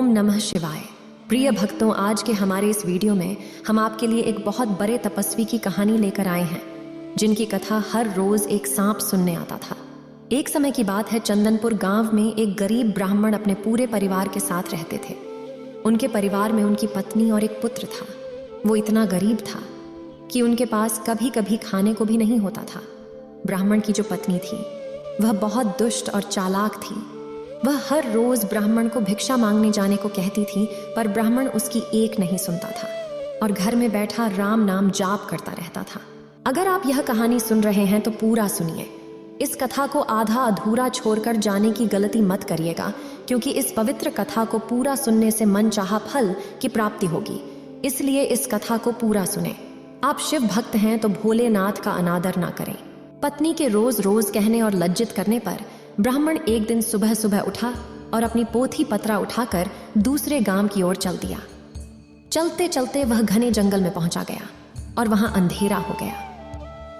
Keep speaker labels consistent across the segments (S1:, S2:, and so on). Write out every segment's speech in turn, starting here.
S1: नमः शिवाय। प्रिय भक्तों, आज के हमारे इस वीडियो में हम आपके लिए एक बहुत बड़े तपस्वी की कहानी लेकर आए हैं, जिनकी कथा हर रोज एक सांप सुनने आता था। एक समय की बात है, चंदनपुर गांव में एक गरीब ब्राह्मण अपने पूरे परिवार के साथ रहते थे। उनके परिवार में उनकी पत्नी और एक पुत्र था। वो इतना गरीब था कि उनके पास कभी कभी खाने को भी नहीं होता था। ब्राह्मण की जो पत्नी थी वह बहुत दुष्ट और चालाक थी। वह हर रोज ब्राह्मण को भिक्षा मांगने जाने को कहती थी, पर ब्राह्मण उसकी एक नहीं सुनता था और घर में बैठा राम नाम जाप करता रहता था। अगर आप यह कहानी सुन रहे हैं तो पूरा सुनिए। इस कथा को आधा अधूरा छोड़कर जाने की गलती मत करिएगा, क्योंकि इस पवित्र कथा को पूरा सुनने से मनचाहा फल की प्राप्ति होगी। इसलिए इस कथा को पूरा सुने। आप शिव भक्त हैं तो भोलेनाथ का अनादर ना करें। पत्नी के रोज रोज कहने और लज्जित करने पर ब्राह्मण एक दिन सुबह सुबह उठा और अपनी पोथी पत्रा उठाकर दूसरे गांव की ओर चल दिया। चलते चलते वह घने जंगल में पहुंचा गया और वहां अंधेरा हो गया।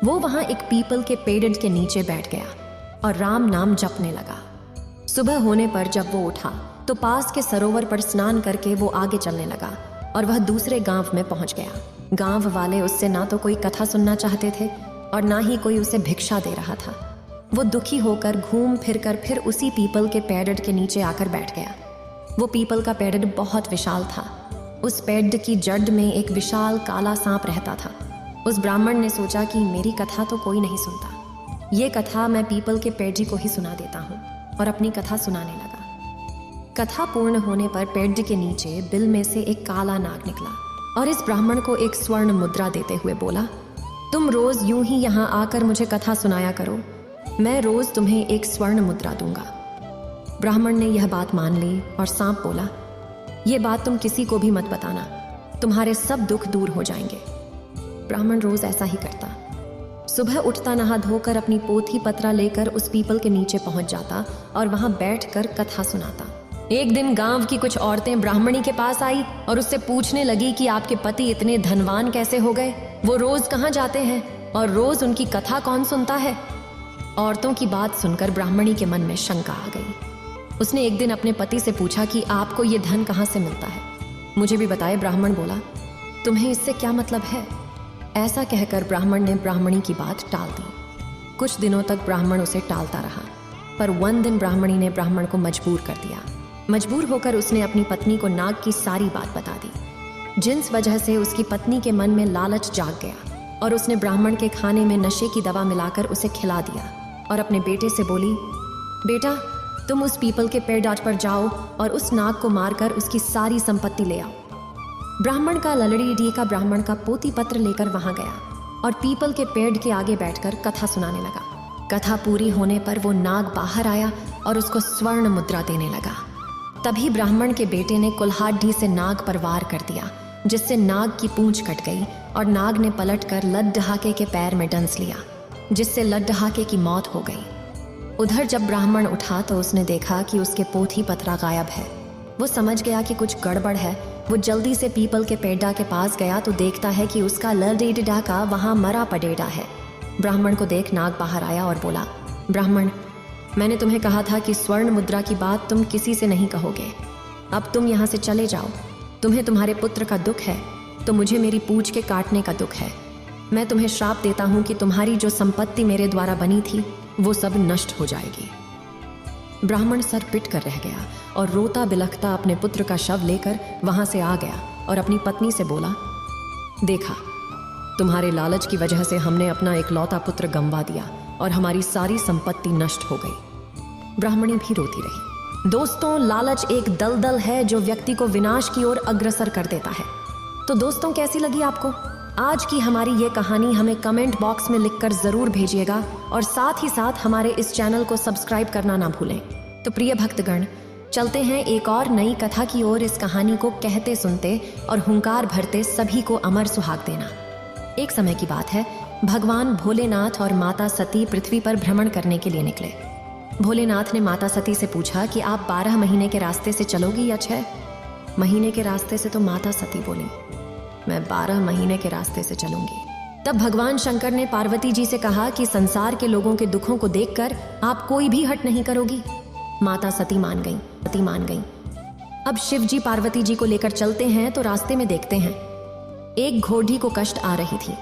S1: वो वहां एक पीपल के पेड़ के नीचे बैठ गया और राम नाम जपने लगा। सुबह होने पर जब वो उठा तो पास के सरोवर पर स्नान करके वो आगे चलने लगा और वह दूसरे गांव में पहुंच गया। गांव वाले उससे ना तो कोई कथा सुनना चाहते थे और ना ही कोई उसे भिक्षा दे रहा था। वो दुखी होकर घूम फिर कर फिर उसी पीपल के पेड़ के नीचे आकर बैठ गया। वो पीपल का पेड़ बहुत विशाल था। उस पेड़ की जड़ में एक विशाल काला सांप रहता था। उस ब्राह्मण ने सोचा कि मेरी कथा तो कोई नहीं सुनता, ये कथा मैं पीपल के पेड़ जी को ही सुना देता हूँ, और अपनी कथा सुनाने लगा। कथा पूर्ण होने पर पेड़ के नीचे बिल में से एक काला नाग निकला और इस ब्राह्मण को एक स्वर्ण मुद्रा देते हुए बोला, तुम रोज यूं ही यहाँ आकर मुझे कथा सुनाया करो, मैं रोज तुम्हें एक स्वर्ण मुद्रा दूंगा। ब्राह्मण ने यह बात मान ली और सांप बोला, ये बात तुम किसी को भी मत बताना, तुम्हारे सब दुख दूर हो जाएंगे। ब्राह्मण रोज ऐसा ही करता। सुबह उठता, नहा धोकर अपनी पोथी पत्रा लेकर उस पीपल के नीचे पहुंच जाता और वहां बैठकर कथा सुनाता। एक दिन गांव की कुछ औरतें ब्राह्मणी के पास आई और उससे पूछने लगी कि आपके पति इतने धनवान कैसे हो गए, वो रोज कहाँ जाते हैं और रोज उनकी कथा कौन सुनता है। औरतों की बात सुनकर ब्राह्मणी के मन में शंका आ गई। उसने एक दिन अपने पति से पूछा कि आपको ये धन कहाँ से मिलता है, मुझे भी बताए। ब्राह्मण बोला, तुम्हें इससे क्या मतलब है। ऐसा कहकर ब्राह्मण ने ब्राह्मणी की बात टाल दी। कुछ दिनों तक ब्राह्मण उसे टालता रहा, पर एक दिन ब्राह्मणी ने ब्राह्मण को मजबूर कर दिया। मजबूर होकर उसने अपनी पत्नी को नाग की सारी बात बता दी, जिस वजह से उसकी पत्नी के मन में लालच जाग गया और उसने ब्राह्मण के खाने में नशे की दवा मिलाकर उसे खिला दिया और अपने बेटे से बोली, बेटा तुम उस पीपल के पेड़ डाट पर जाओ और उस नाग को मारकर उसकी सारी संपत्ति ले आओ। ब्राह्मण का ललड़ी ढीका ब्राह्मण का पोथी पत्र लेकर वहां गया और पीपल के पेड़ के आगे बैठकर कथा सुनाने लगा। कथा पूरी होने पर वो नाग बाहर आया और उसको स्वर्ण मुद्रा देने लगा। तभी ब्राह्मण के बेटे ने कुल्हाड़ी से नाग पर वार कर दिया, जिससे नाग की पूंछ कट गई और नाग ने पलटकर लड्ढहाके के पैर में डंस लिया, जिससे लड्ढहाके की मौत हो गई। उधर जब ब्राह्मण उठा तो उसने देखा कि उसके पोथी पत्रा गायब है। वो समझ गया कि कुछ गड़बड़ है। वो जल्दी से पीपल के पेड़ा के पास गया तो देखता है कि उसका ललडेडा वहां मरा पडेड़ा है। ब्राह्मण को देख नाग बाहर आया और बोला, ब्राह्मण मैंने तुम्हें कहा था कि स्वर्ण मुद्रा की बात तुम किसी से नहीं कहोगे। अब तुम यहाँ से चले जाओ। तुम्हें तुम्हारे पुत्र का दुख है तो मुझे मेरी पूंछ के काटने का दुख है। मैं तुम्हें श्राप देता हूं कि तुम्हारी जो संपत्ति मेरे द्वारा बनी थी वो सब नष्ट हो जाएगी। ब्राह्मण सर पिट कर रह गया और रोता बिलखता अपने पुत्र का शव लेकर वहां से आ गया और अपनी पत्नी से बोला, देखा तुम्हारे लालच की वजह से हमने अपना इकलौता पुत्र गंवा दिया और हमारी सारी संपत्ति नष्ट हो गई। ब्राह्मणी भी रोती रही। दोस्तों, लालच एक दलदल है जो व्यक्ति को विनाश की ओर अग्रसर कर देता है। तो दोस्तों, कैसी लगी आपको आज की हमारी ये कहानी? हमें कमेंट बॉक्स में लिखकर जरूर भेजिएगा और साथ ही साथ हमारे इस चैनल को सब्सक्राइब करना ना भूलें। तो प्रिय भक्तगण, चलते हैं एक और नई कथा की ओर। इस कहानी को कहते सुनते और हुंकार भरते सभी को अमर सुहाग देना। एक समय की बात है, भगवान भोलेनाथ और माता सती पृथ्वी पर भ्रमण करने के लिए निकले। भोलेनाथ ने माता सती से पूछा कि आप 12 महीने के रास्ते से चलोगी या 6 महीने के रास्ते से। तो माता सती बोली, मैं 12 महीने के रास्ते से चलूंगी। तब भगवान शंकर ने पार्वती जी से कहा कि संसार के लोगों के दुखों को देखकर आप कोई भी हट नहीं करोगी। माता सती मान गई। अब शिव जी पार्वती जी को लेकर चलते हैं तो रास्ते में देखते हैं एक घोड़ी को कष्ट आ रही थी।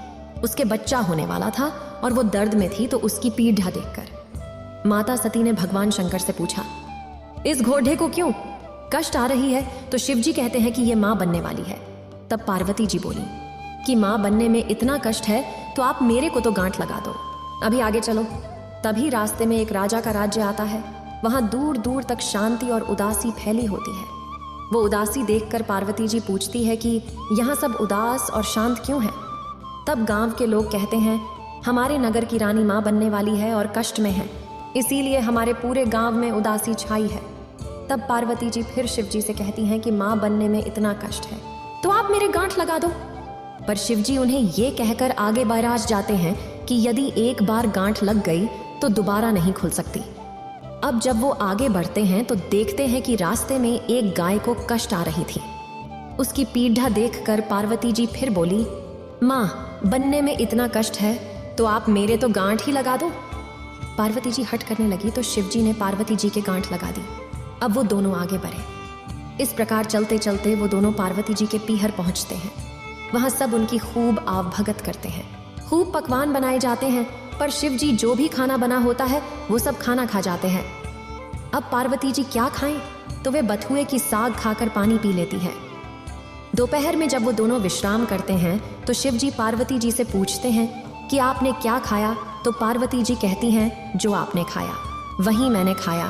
S1: उसके बच्चा होने वाला था और वो दर्द में थी, तो उसकी पीड़ा देखकर माता सती ने भगवान शंकर से पूछा, इस घोड़े को क्यों कष्ट आ रही है? तो शिव जी कहते हैं कि ये मां बनने वाली है। तब पार्वती जी बोली कि मां बनने में इतना कष्ट है तो आप मेरे को तो गांठ लगा दो, अभी आगे चलो। तभी रास्ते में एक राजा का राज्य आता है। वहां दूर दूर तक शांति और उदासी फैली होती है। वो उदासी देखकर पार्वती जी पूछती है कि यहाँ सब उदास और शांत क्यों है? तब गांव के लोग कहते हैं, हमारे नगर की रानी मां बनने वाली है और कष्ट में है, इसीलिए हमारे पूरे गांव में उदासी छाई है। तब पार्वती जी फिर शिव जी से कहती हैं कि मां बनने में इतना कष्ट है तो आप मेरे गांठ लगा दो। पर शिव जी उन्हें ये कहकर आगे बढ़ जाते हैं कि यदि एक बार गांठ लग गई तो दोबारा नहीं खुल सकती। अब जब वो आगे बढ़ते हैं तो देखते हैं कि रास्ते में एक गाय को कष्ट आ रही थी। उसकी पीड़ा देखकर पार्वती जी फिर बोली, मां बनने में इतना कष्ट है तो आप मेरे तो गांठ ही लगा दो। पार्वती जी हट करने लगी तो शिव जी ने पार्वती जी के गांठ लगा दी। अब वो दोनों आगे बढ़े। इस प्रकार चलते चलते वो दोनों पार्वती जी के पीहर पहुंचते हैं। वहां सब उनकी खूब आवभगत करते हैं, खूब पकवान बनाए जाते हैं, पर शिव जी जो भी खाना बना होता है वो सब खाना खा जाते हैं। अब पार्वती जी क्या खाएं? तो वे बथुए की साग खाकर पानी पी लेती है। दोपहर में जब वो दोनों विश्राम करते हैं तो शिव जी पार्वती जी से पूछते हैं कि आपने क्या खाया? तो पार्वती जी कहती हैं, जो आपने खाया वही मैंने खाया।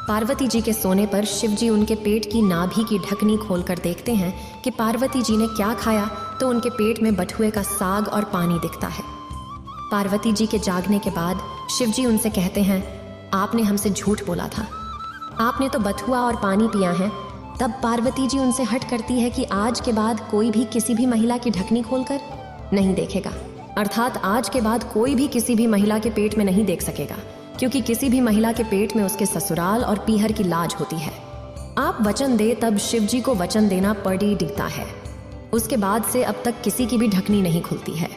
S1: पार्वती जी के सोने पर शिव जी उनके पेट की नाभि की ढकनी खोलकर देखते हैं कि पार्वती जी ने क्या खाया, तो उनके पेट में बथुए का साग और पानी दिखता है। पार्वती जी के जागने के बाद शिव जी उनसे कहते हैं, आपने हमसे झूठ बोला था, आपने तो बथुआ और पानी पिया है। तब पार्वती जी उनसे हट करती है कि आज के बाद कोई भी किसी भी महिला की ढकनी खोलकर नहीं देखेगा, अर्थात आज के बाद कोई भी किसी भी महिला के पेट में नहीं देख सकेगा, क्योंकि किसी भी महिला के पेट में उसके ससुराल और पीहर की लाज होती है। आप वचन दे तब शिव जी को वचन देना पड़ी दिखता है। उसके बाद से अब तक किसी की भी ढकनी नहीं खुलती है।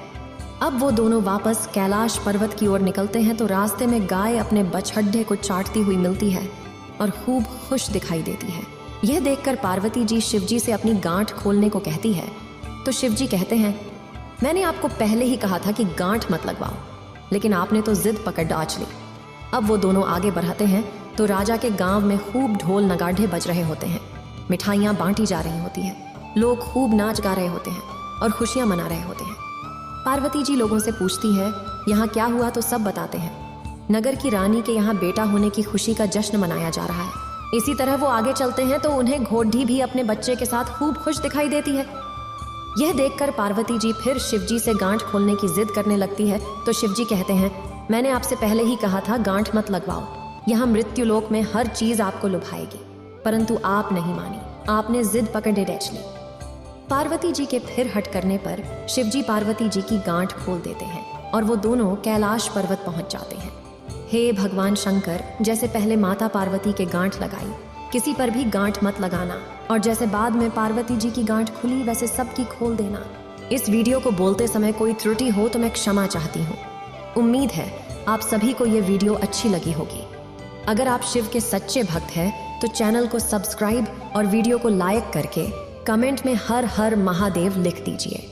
S1: अब वो दोनों वापस कैलाश पर्वत की ओर निकलते हैं तो रास्ते में गाय अपने बछड्डे को चाटती हुई मिलती है और खूब खुश दिखाई देती है। यह देखकर पार्वती जी शिव जी से अपनी गांठ खोलने को कहती है तो शिव जी कहते हैं, मैंने आपको पहले ही कहा था कि गांठ मत लगवाओ, लेकिन आपने तो जिद पकड़ डाच ली। अब वो दोनों आगे बढ़ाते हैं तो राजा के गांव में खूब ढोल नगाढ़े बज रहे होते हैं, मिठाइयाँ बांटी जा रही होती हैं, लोग खूब नाच गा रहे होते हैं और खुशियाँ मना रहे होते हैं। पार्वती जी लोगों से पूछती है, यहाँ क्या हुआ? तो सब बताते हैं, नगर की रानी के यहाँ बेटा होने की खुशी का जश्न मनाया जा रहा है। इसी तरह वो आगे चलते हैं तो उन्हें घोड़ी भी अपने बच्चे के साथ खूब खुश दिखाई देती है। यह देखकर पार्वती जी फिर शिव जी से गांठ खोलने की जिद करने लगती है तो शिव जी कहते हैं, मैंने आपसे पहले ही कहा था गांठ मत लगवाओ, यहाँ मृत्यु लोक में हर चीज आपको लुभाएगी, परंतु आप नहीं मानी, आपने जिद पकड़े डैच ली। पार्वती जी के फिर हट करने पर शिव जी पार्वती जी की गांठ खोल देते हैं और वो दोनों कैलाश पर्वत पहुंच जाते हैं। हे भगवान शंकर, जैसे पहले माता पार्वती के गांठ लगाई, किसी पर भी गांठ मत लगाना, और जैसे बाद में पार्वती जी की गांठ खुली वैसे सबकी खोल देना। इस वीडियो को बोलते समय कोई त्रुटि हो तो मैं क्षमा चाहती हूँ। उम्मीद है आप सभी को ये वीडियो अच्छी लगी होगी। अगर आप शिव के सच्चे भक्त हैं तो चैनल को सब्सक्राइब और वीडियो को लाइक करके कमेंट में हर हर महादेव लिख दीजिए।